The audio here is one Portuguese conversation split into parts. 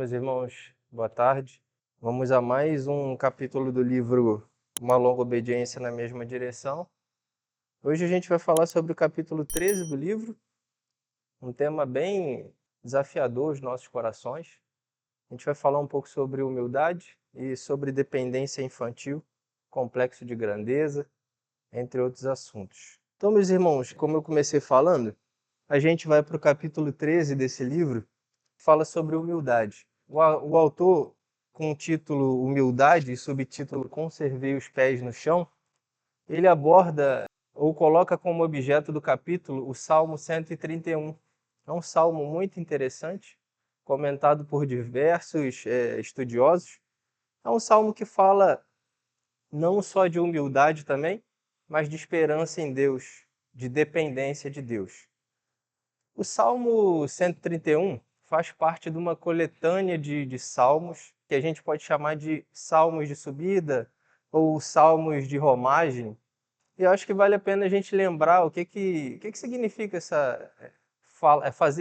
meus irmãos, boa tarde. Vamos a mais um capítulo do livro Uma Longa Obediência na Mesma Direção. Hoje a gente vai falar sobre o capítulo 13 do livro, um tema bem desafiador aos nossos corações. A gente vai falar um pouco sobre humildade e sobre dependência infantil, complexo de grandeza, entre outros assuntos. Então, meus irmãos, como eu comecei falando, a gente vai para o capítulo 13 desse livro, que fala sobre humildade. O autor, com o título Humildade e subtítulo Conservei os Pés no Chão, ele aborda ou coloca como objeto do capítulo o Salmo 131. É um salmo muito interessante, comentado por diversos estudiosos. É um salmo que fala não só de humildade também, mas de esperança em Deus, de dependência de Deus. O Salmo 131 faz parte de uma coletânea de salmos, que a gente pode chamar de salmos de subida ou salmos de romagem. E eu acho que vale a pena a gente lembrar o que significa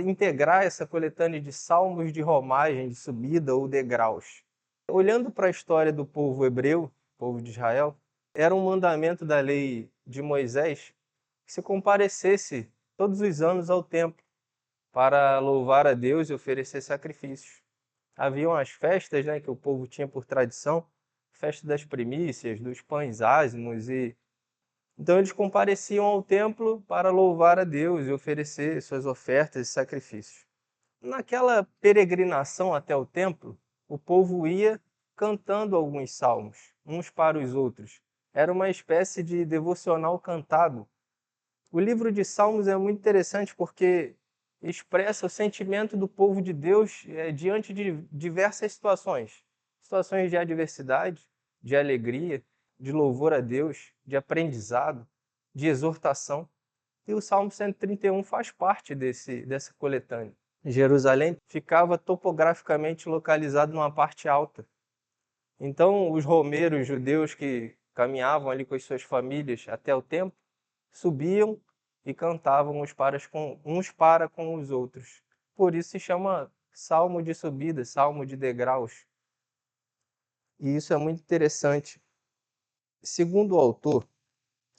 integrar essa coletânea de salmos de romagem, de subida ou degraus. Olhando para a história do povo hebreu, povo de Israel, era um mandamento da lei de Moisés que se comparecesse todos os anos ao templo para louvar a Deus e oferecer sacrifícios. Haviam as festas, que o povo tinha por tradição, festa das primícias, dos pães ázimos, e então eles compareciam ao templo para louvar a Deus e oferecer suas ofertas e sacrifícios. Naquela peregrinação até o templo, o povo ia cantando alguns salmos, uns para os outros. Era uma espécie de devocional cantado. O livro de Salmos é muito interessante porque expressa o sentimento do povo de Deus diante de diversas situações. Situações de adversidade, de alegria, de louvor a Deus, de aprendizado, de exortação. E o Salmo 131 faz parte dessa coletânea. Jerusalém ficava topograficamente localizado numa parte alta. Então, os romeiros judeus que caminhavam ali com as suas famílias até o templo, subiam e cantavam uns para com os outros. Por isso se chama salmo de subida, salmo de degraus. E isso é muito interessante. Segundo o autor,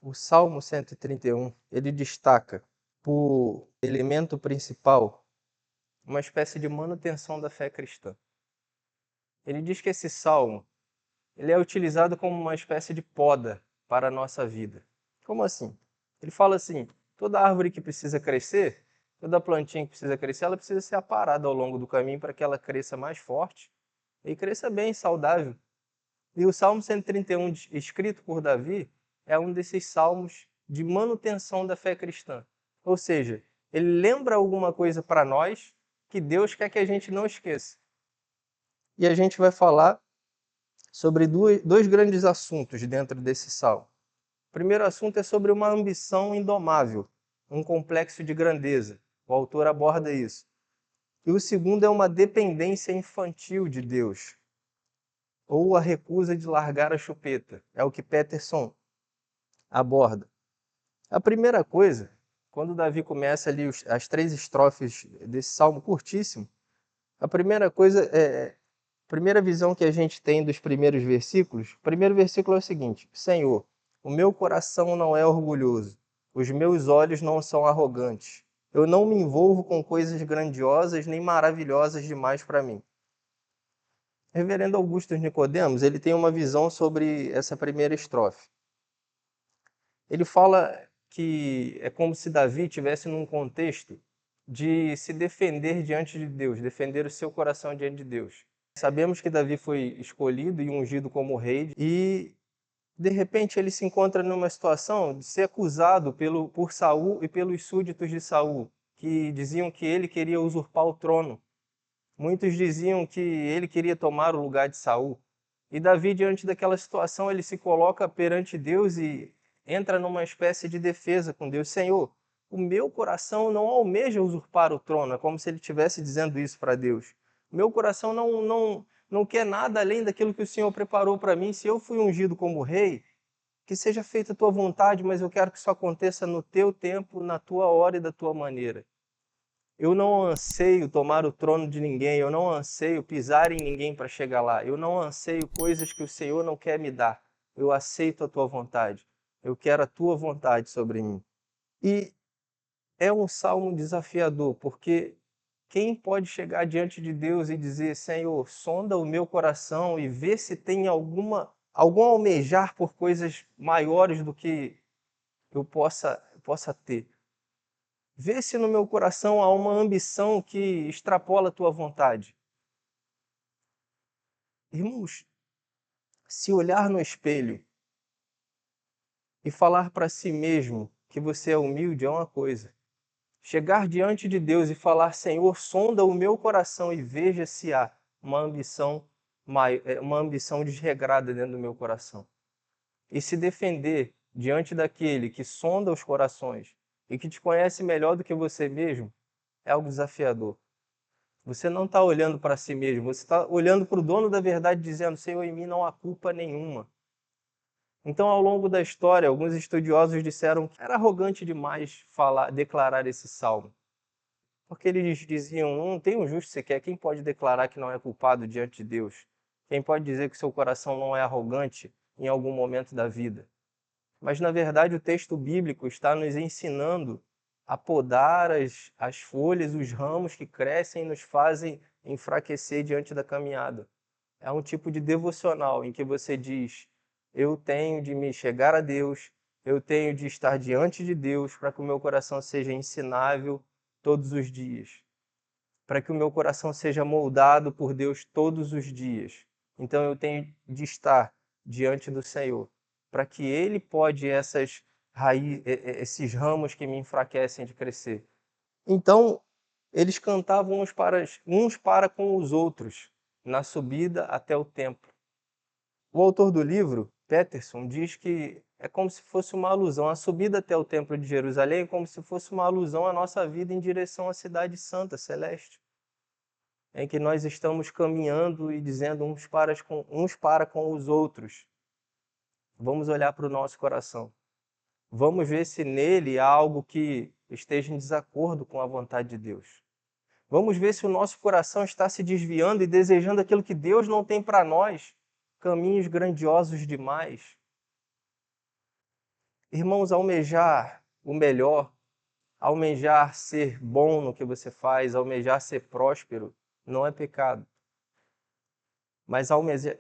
o Salmo 131, ele destaca por elemento principal uma espécie de manutenção da fé cristã. Ele diz que esse salmo ele é utilizado como uma espécie de poda para a nossa vida. Como assim? Ele fala assim, toda árvore que precisa crescer, toda plantinha que precisa crescer, ela precisa ser aparada ao longo do caminho para que ela cresça mais forte e cresça bem, saudável. E o Salmo 131, escrito por Davi, é um desses salmos de manutenção da fé cristã. Ou seja, ele lembra alguma coisa para nós que Deus quer que a gente não esqueça. E a gente vai falar sobre dois grandes assuntos dentro desse salmo. O primeiro assunto é sobre uma ambição indomável, um complexo de grandeza. O autor aborda isso. E o segundo é uma dependência infantil de Deus, ou a recusa de largar a chupeta. É o que Peterson aborda. A primeira coisa, quando Davi começa ali as 3 estrofes desse salmo curtíssimo, a primeira coisa a primeira visão que a gente tem dos primeiros versículos, o primeiro versículo é o seguinte: Senhor, o meu coração não é orgulhoso, os meus olhos não são arrogantes. Eu não me envolvo com coisas grandiosas nem maravilhosas demais para mim. Reverendo Augusto Nicodemos, ele tem uma visão sobre essa primeira estrofe. Ele fala que é como se Davi estivesse num contexto de se defender diante de Deus, defender o seu coração diante de Deus. Sabemos que Davi foi escolhido e ungido como rei e, de repente, ele se encontra numa situação de ser acusado por Saul e pelos súditos de Saul, que diziam que ele queria usurpar o trono. Muitos diziam que ele queria tomar o lugar de Saul. E Davi, diante daquela situação, ele se coloca perante Deus e entra numa espécie de defesa com Deus. Senhor, o meu coração não almeja usurpar o trono. É como se ele estivesse dizendo isso para Deus. Meu coração não quer nada além daquilo que o Senhor preparou para mim. Se eu fui ungido como rei, que seja feita a tua vontade, mas eu quero que isso aconteça no teu tempo, na tua hora e da tua maneira. Eu não anseio tomar o trono de ninguém, eu não anseio pisar em ninguém para chegar lá. Eu não anseio coisas que o Senhor não quer me dar. Eu aceito a tua vontade. Eu quero a tua vontade sobre mim. E é um salmo desafiador, porque quem pode chegar diante de Deus e dizer: Senhor, sonda o meu coração e vê se tem algum almejar por coisas maiores do que eu possa ter. Vê se no meu coração há uma ambição que extrapola a tua vontade. Irmãos, se olhar no espelho e falar para si mesmo que você é humilde é uma coisa. Chegar diante de Deus e falar: Senhor, sonda o meu coração e veja se há uma ambição desregrada dentro do meu coração. E se defender diante daquele que sonda os corações e que te conhece melhor do que você mesmo, é algo desafiador. Você não está olhando para si mesmo, você está olhando para o dono da verdade dizendo: Senhor, em mim não há culpa nenhuma. Então, ao longo da história, alguns estudiosos disseram que era arrogante demais declarar esse salmo. Porque eles diziam: não tem um justo sequer, quem pode declarar que não é culpado diante de Deus? Quem pode dizer que seu coração não é arrogante em algum momento da vida? Mas, na verdade, o texto bíblico está nos ensinando a podar as folhas, os ramos que crescem e nos fazem enfraquecer diante da caminhada. É um tipo de devocional em que você diz: eu tenho de me chegar a Deus, eu tenho de estar diante de Deus para que o meu coração seja ensinável todos os dias, para que o meu coração seja moldado por Deus todos os dias. Então eu tenho de estar diante do Senhor, para que Ele pode esses ramos que me enfraquecem de crescer. Então eles cantavam uns para com os outros na subida até o templo. O autor do livro, Peterson, diz que é como se fosse uma alusão. A subida até o Templo de Jerusalém é como se fosse uma alusão à nossa vida em direção à cidade santa, celeste, em que nós estamos caminhando e dizendo uns para com os outros. Vamos olhar para o nosso coração. Vamos ver se nele há algo que esteja em desacordo com a vontade de Deus. Vamos ver se o nosso coração está se desviando e desejando aquilo que Deus não tem para nós, caminhos grandiosos demais. Irmãos, almejar o melhor, almejar ser bom no que você faz, almejar ser próspero, não é pecado. Mas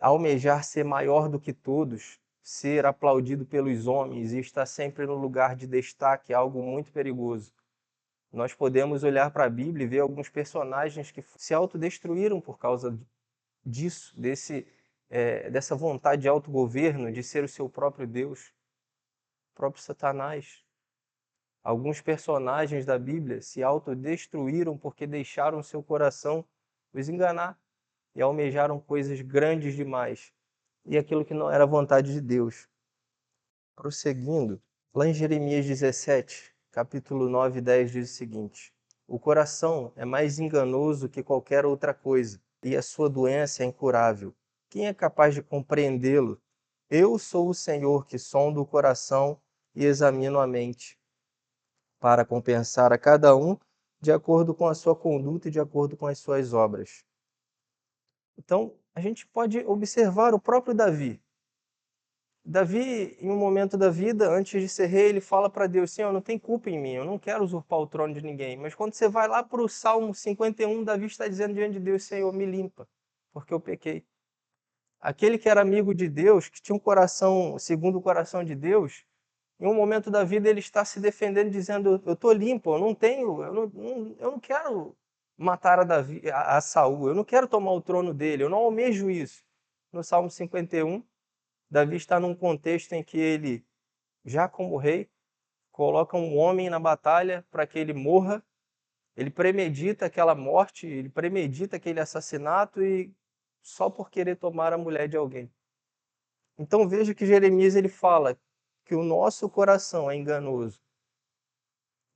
almejar ser maior do que todos, ser aplaudido pelos homens e estar sempre no lugar de destaque é algo muito perigoso. Nós podemos olhar para a Bíblia e ver alguns personagens que se autodestruíram por causa disso, dessa vontade de autogoverno, de ser o seu próprio Deus, o próprio Satanás. Alguns personagens da Bíblia se autodestruíram porque deixaram seu coração os enganar e almejaram coisas grandes demais e aquilo que não era vontade de Deus. Prosseguindo, lá em Jeremias 17, capítulo 9 e 10 diz o seguinte: o coração é mais enganoso que qualquer outra coisa e a sua doença é incurável. Quem é capaz de compreendê-lo? Eu sou o Senhor que sondo o coração e examino a mente, para compensar a cada um de acordo com a sua conduta e de acordo com as suas obras. Então, a gente pode observar o próprio Davi. Davi, em um momento da vida, antes de ser rei, ele fala para Deus: Senhor, não tem culpa em mim, eu não quero usurpar o trono de ninguém. Mas quando você vai lá para o Salmo 51, Davi está dizendo diante de Deus: Senhor, me limpa, porque eu pequei. Aquele que era amigo de Deus, que tinha um coração segundo o coração de Deus, em um momento da vida ele está se defendendo, dizendo: eu estou limpo, eu não quero matar a Saul, eu não quero tomar o trono dele, eu não almejo isso. No Salmo 51, Davi está num contexto em que ele, já como rei, coloca um homem na batalha para que ele morra, ele premedita aquela morte, ele premedita aquele assassinato e só por querer tomar a mulher de alguém. Então veja que Jeremias ele fala que o nosso coração é enganoso.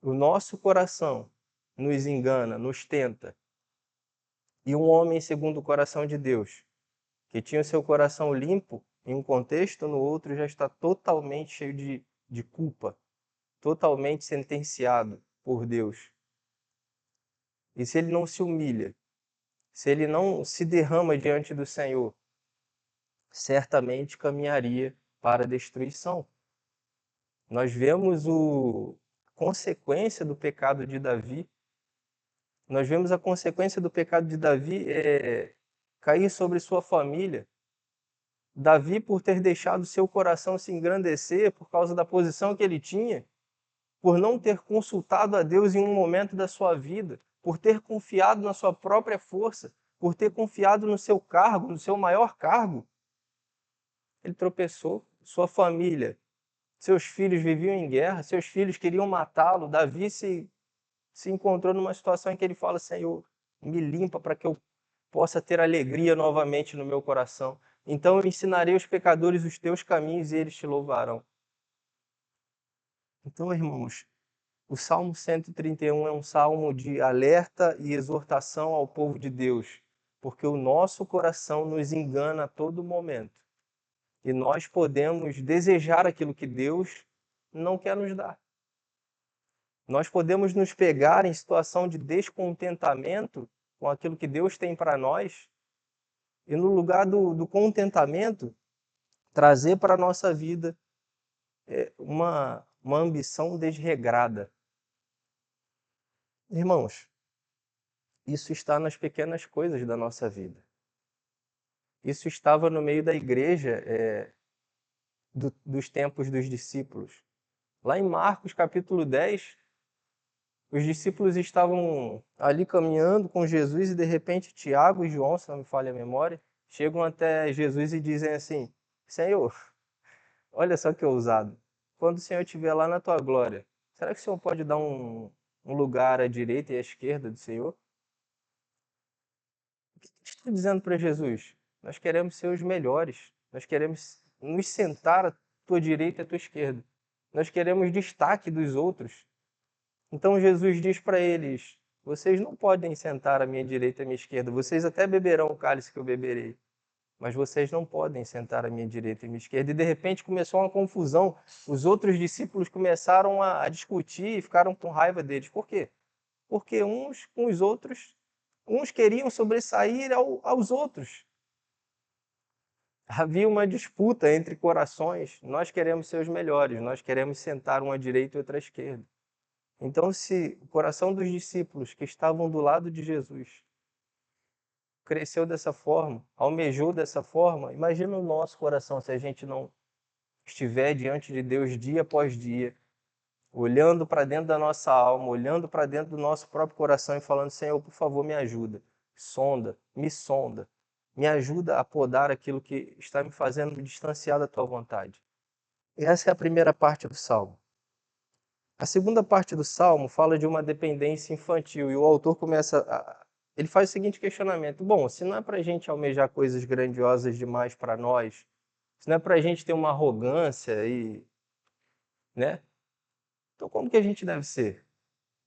O nosso coração nos engana, nos tenta. E um homem segundo o coração de Deus, que tinha o seu coração limpo em um contexto, no outro já está totalmente cheio de culpa, totalmente sentenciado por Deus. e se ele não se humilha, se ele não se derrama diante do Senhor, certamente caminharia para a destruição. Nós vemos a consequência do pecado de Davi. Nós vemos a consequência do pecado de Davi cair sobre sua família. Davi, por ter deixado seu coração se engrandecer por causa da posição que ele tinha, por não ter consultado a Deus em um momento da sua vida, por ter confiado na sua própria força, por ter confiado no seu cargo, no seu maior cargo, ele tropeçou. Sua família, seus filhos viviam em guerra, seus filhos queriam matá-lo. Davi se encontrou numa situação em que ele fala: Senhor, me limpa para que eu possa ter alegria novamente no meu coração. Então eu ensinarei aos pecadores os teus caminhos e eles te louvarão. Então, irmãos, o Salmo 131 é um salmo de alerta e exortação ao povo de Deus, porque o nosso coração nos engana a todo momento. E nós podemos desejar aquilo que Deus não quer nos dar. Nós podemos nos pegar em situação de descontentamento com aquilo que Deus tem para nós, e no lugar do contentamento, trazer para a nossa vida uma ambição desregrada. Irmãos, isso está nas pequenas coisas da nossa vida. Isso estava no meio da igreja dos tempos dos discípulos. Lá em Marcos capítulo 10, os discípulos estavam ali caminhando com Jesus e de repente Tiago e João, se não me falha a memória, chegam até Jesus e dizem assim: Senhor, olha só que ousado, quando o Senhor estiver lá na tua glória, será que o Senhor pode dar um lugar à direita e à esquerda do Senhor? O que eles estão dizendo para Jesus? Nós queremos ser os melhores, nós queremos nos sentar à tua direita e à tua esquerda. Nós queremos destaque dos outros. Então Jesus diz para eles: vocês não podem sentar à minha direita e à minha esquerda. Vocês até beberão o cálice que eu beberei, mas vocês não podem sentar à minha direita e à minha esquerda. E de repente começou uma confusão. Os outros discípulos começaram a discutir e ficaram com raiva deles. Por quê? Porque uns com os outros, uns queriam sobressair aos outros. Havia uma disputa entre corações. Nós queremos ser os melhores, nós queremos sentar um à direita e outro à esquerda. Então, se o coração dos discípulos que estavam do lado de Jesus cresceu dessa forma, almejou dessa forma, imagina o nosso coração se a gente não estiver diante de Deus dia após dia, olhando para dentro da nossa alma, olhando para dentro do nosso próprio coração e falando: Senhor, por favor, me ajuda, sonda, me ajuda a podar aquilo que está me fazendo me distanciar da tua vontade. E essa é a primeira parte do Salmo. A segunda parte do Salmo fala de uma dependência infantil, e o autor ele faz o seguinte questionamento: bom, se não é para a gente almejar coisas grandiosas demais para nós, se não é para a gente ter uma arrogância né? Então como que a gente deve ser?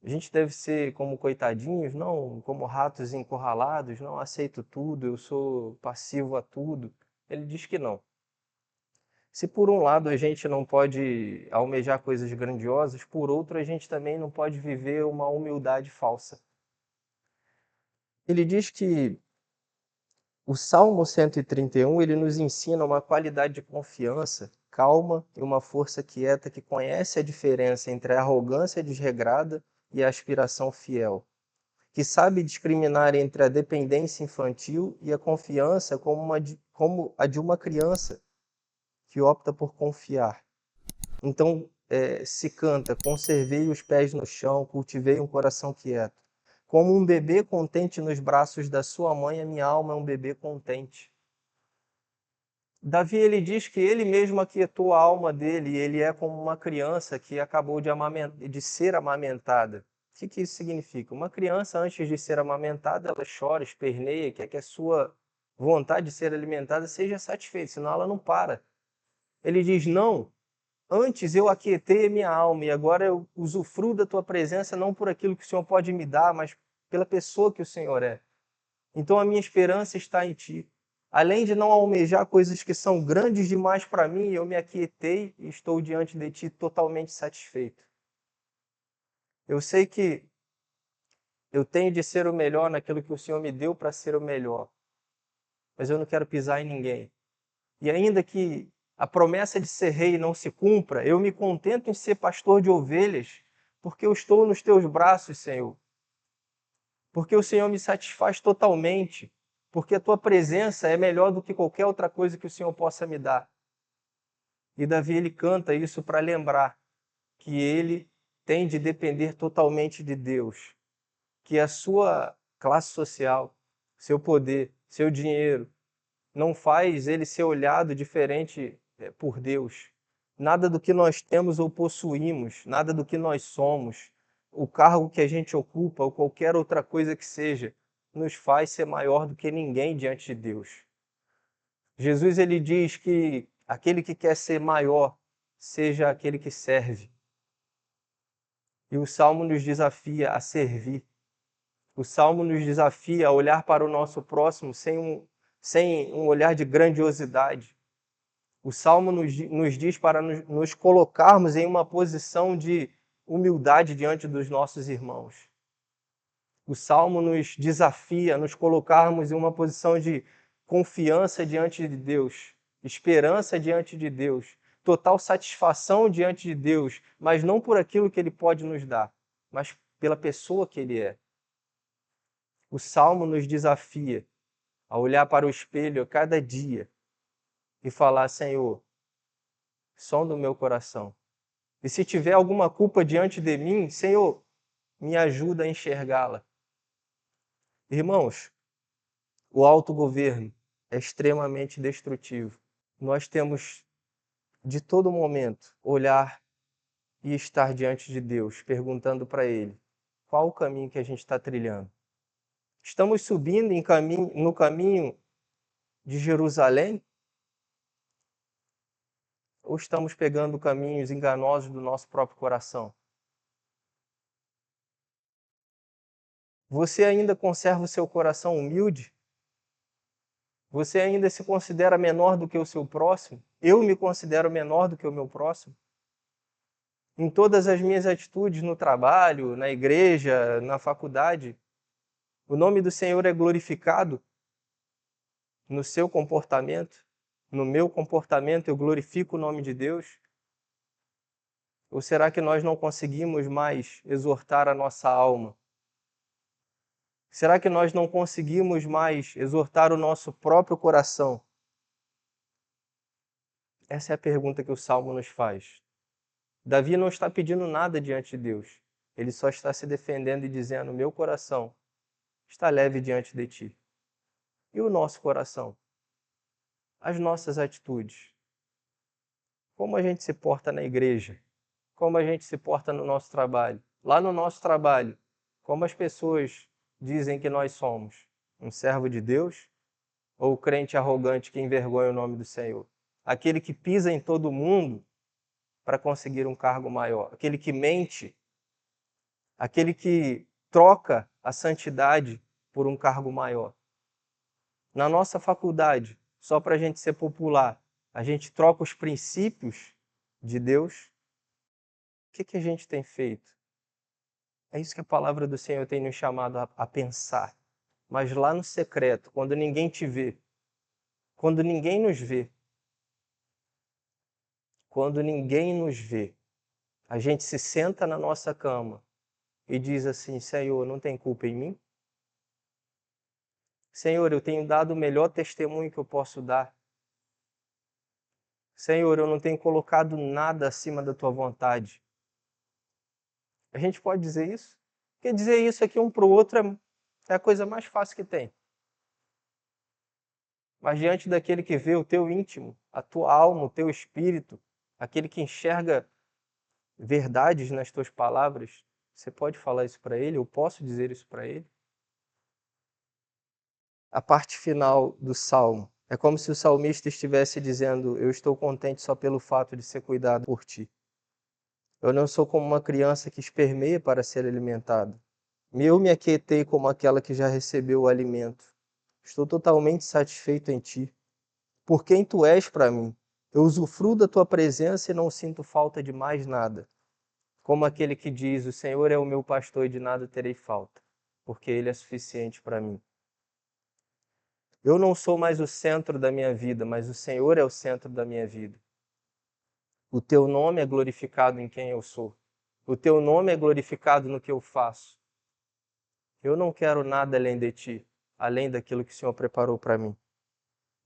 A gente deve ser como coitadinhos, não como ratos encurralados, não aceito tudo, eu sou passivo a tudo. Ele diz que não. Se por um lado a gente não pode almejar coisas grandiosas, por outro a gente também não pode viver uma humildade falsa. Ele diz que o Salmo 131 ele nos ensina uma qualidade de confiança, calma e uma força quieta que conhece a diferença entre a arrogância desregrada e a aspiração fiel, que sabe discriminar entre a dependência infantil e a confiança como a de uma criança que opta por confiar. Então, se canta: conservei os pés no chão, cultivei um coração quieto. Como um bebê contente nos braços da sua mãe, a minha alma é um bebê contente. Davi ele diz que ele mesmo aquietou a alma dele, ele é como uma criança que acabou de ser amamentada. O que isso significa? Uma criança, antes de ser amamentada, ela chora, esperneia, quer que a sua vontade de ser alimentada seja satisfeita, senão ela não para. Ele diz: não, antes eu aquietei a minha alma e agora eu usufruo da tua presença não por aquilo que o Senhor pode me dar, mas pela pessoa que o Senhor é. Então a minha esperança está em ti. Além de não almejar coisas que são grandes demais para mim, eu me aquietei e estou diante de ti totalmente satisfeito. Eu sei que Eu tenho de ser o melhor naquilo que o Senhor me deu para ser o melhor, mas eu não quero pisar em ninguém. E ainda que a promessa de ser rei não se cumpra, eu me contento em ser pastor de ovelhas, porque eu estou nos teus braços, Senhor. Porque o Senhor me satisfaz totalmente, porque a tua presença é melhor do que qualquer outra coisa que o Senhor possa me dar. E Davi ele canta isso para lembrar que ele tem de depender totalmente de Deus, que a sua classe social, seu poder, seu dinheiro, não faz ele ser olhado diferente por Deus. Nada do que nós temos ou possuímos, nada do que nós somos, o cargo que a gente ocupa ou qualquer outra coisa que seja, nos faz ser maior do que ninguém diante de Deus. Jesus ele diz que aquele que quer ser maior, seja aquele que serve. E o Salmo nos desafia a servir. O Salmo nos desafia a olhar para o nosso próximo sem um olhar de grandiosidade. O Salmo nos diz para nos colocarmos em uma posição de humildade diante dos nossos irmãos. O Salmo nos desafia a nos colocarmos em uma posição de confiança diante de Deus, esperança diante de Deus, total satisfação diante de Deus, mas não por aquilo que Ele pode nos dar, mas pela pessoa que Ele é. O Salmo nos desafia a olhar para o espelho a cada dia e falar: Senhor, sonda o meu coração. E se tiver alguma culpa diante de mim, Senhor, me ajuda a enxergá-la. Irmãos, o autogoverno é extremamente destrutivo. Nós temos, de todo momento, olhar e estar diante de Deus, perguntando para Ele qual o caminho que a gente está trilhando. Estamos subindo no caminho de Jerusalém? Ou estamos pegando caminhos enganosos do nosso próprio coração? Você ainda conserva o seu coração humilde? Você ainda se considera menor do que o seu próximo? Eu me considero menor do que o meu próximo? Em todas as minhas atitudes no trabalho, na igreja, na faculdade, o nome do Senhor é glorificado no seu comportamento? No meu comportamento eu glorifico o nome de Deus? Ou será que nós não conseguimos mais exortar a nossa alma? Será que nós não conseguimos mais exortar o nosso próprio coração? Essa é a pergunta que o Salmo nos faz. Davi não está pedindo nada diante de Deus. Ele só está se defendendo e dizendo: meu coração está leve diante de ti. E o nosso coração? As nossas atitudes? Como a gente se porta na igreja? Como a gente se porta no nosso trabalho? Lá no nosso trabalho, como as pessoas dizem que nós somos? Um servo de Deus? Ou o crente arrogante que envergonha o nome do Senhor? Aquele que pisa em todo mundo para conseguir um cargo maior? Aquele que mente? Aquele que troca a santidade por um cargo maior? Na nossa faculdade, só para a gente ser popular, a gente troca os princípios de Deus? O que a gente tem feito? É isso que a palavra do Senhor tem nos chamado a pensar. Mas lá no secreto, quando ninguém te vê, quando ninguém nos vê, quando ninguém nos vê, a gente se senta na nossa cama e diz assim: Senhor, não tem culpa em mim? Senhor, eu tenho dado o melhor testemunho que eu posso dar. Senhor, eu não tenho colocado nada acima da tua vontade. A gente pode dizer isso? Porque dizer isso aqui um para o outro é a coisa mais fácil que tem. Mas diante daquele que vê o teu íntimo, a tua alma, o teu espírito, aquele que enxerga verdades nas tuas palavras, você pode falar isso para ele? Eu posso dizer isso para ele? A parte final do salmo é como se o salmista estivesse dizendo: eu estou contente só pelo fato de ser cuidado por ti. Eu não sou como uma criança que espermeia para ser alimentada. Eu me aquietei como aquela que já recebeu o alimento. Estou totalmente satisfeito em ti. Por quem tu és para mim. Eu usufruo da tua presença e não sinto falta de mais nada. Como aquele que diz: o Senhor é o meu pastor e de nada terei falta. porque Ele é suficiente para mim. Eu não sou mais o centro da minha vida, mas o Senhor é o centro da minha vida. O teu nome é glorificado em quem eu sou. O teu nome é glorificado no que eu faço. Eu não quero nada além de ti, além daquilo que o Senhor preparou para mim.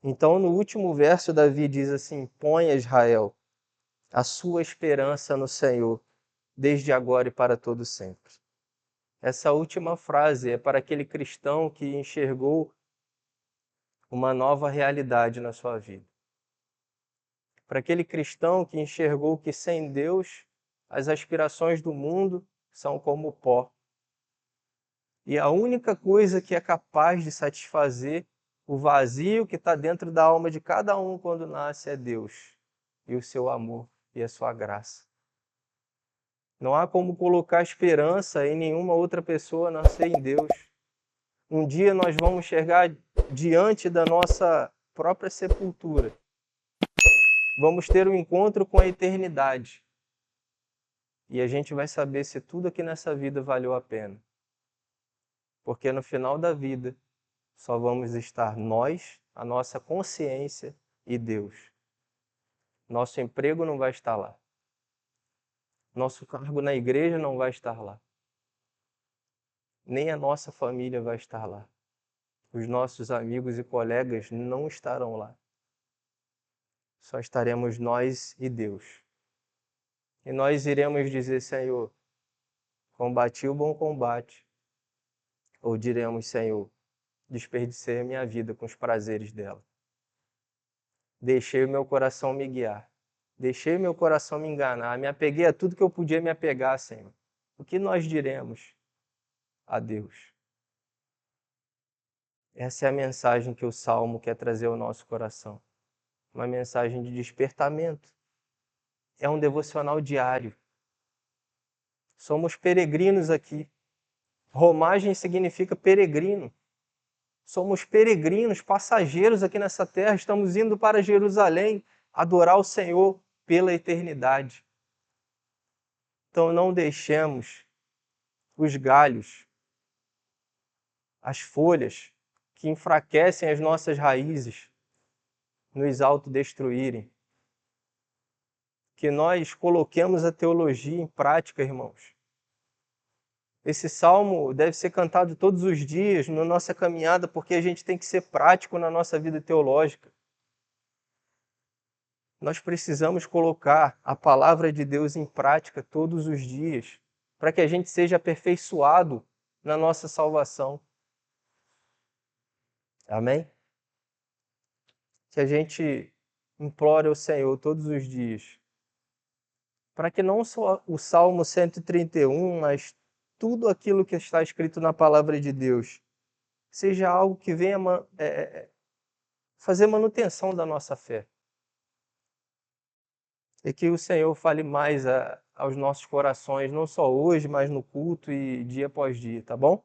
Então, no último verso, Davi diz assim: Ponha, Israel, a sua esperança no Senhor, desde agora e para todo sempre. Essa última frase é para aquele cristão que enxergou uma nova realidade na sua vida. Para aquele cristão que enxergou que sem Deus as aspirações do mundo são como pó. E a única coisa que é capaz de satisfazer o vazio que está dentro da alma de cada um quando nasce é Deus, e o seu amor e a sua graça. Não há como colocar esperança em nenhuma outra pessoa a não ser em Deus. Um dia nós vamos chegar diante da nossa própria sepultura. Vamos ter um encontro com a eternidade. E a gente vai saber se tudo aqui nessa vida valeu a pena. Porque no final da vida, só vamos estar nós, a nossa consciência e Deus. Nosso emprego não vai estar lá. Nosso cargo na igreja não vai estar lá. Nem a nossa família vai estar lá. Os nossos amigos e colegas não estarão lá. Só estaremos nós e Deus. E nós iremos dizer: Senhor, combati o bom combate. Ou diremos: Senhor, desperdicei a minha vida com os prazeres dela. Deixei o meu coração me guiar. Deixei o meu coração me enganar. Me apeguei a tudo que eu podia me apegar, Senhor. O que nós diremos a Deus? Essa é a mensagem que o Salmo quer trazer ao nosso coração. Uma mensagem de despertamento. É um devocional diário. Somos peregrinos aqui. Romagem significa peregrino. Somos peregrinos, passageiros aqui nessa terra. Estamos indo para Jerusalém adorar o Senhor pela eternidade. Então não deixemos os galhos, as folhas que enfraquecem as nossas raízes nos autodestruírem. Que nós coloquemos a teologia em prática, irmãos. Esse salmo deve ser cantado todos os dias na nossa caminhada, porque a gente tem que ser prático na nossa vida teológica. Nós precisamos colocar a palavra de Deus em prática todos os dias, para que a gente seja aperfeiçoado na nossa salvação. Amém? Que a gente implore ao Senhor todos os dias, para que não só o Salmo 131, mas tudo aquilo que está escrito na palavra de Deus seja algo que venha fazer manutenção da nossa fé. E que o Senhor fale mais aos nossos corações, não só hoje, mas no culto e dia após dia, tá bom?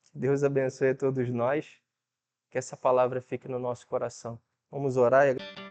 Que Deus abençoe a todos nós, que essa palavra fique no nosso coração. Vamos orar e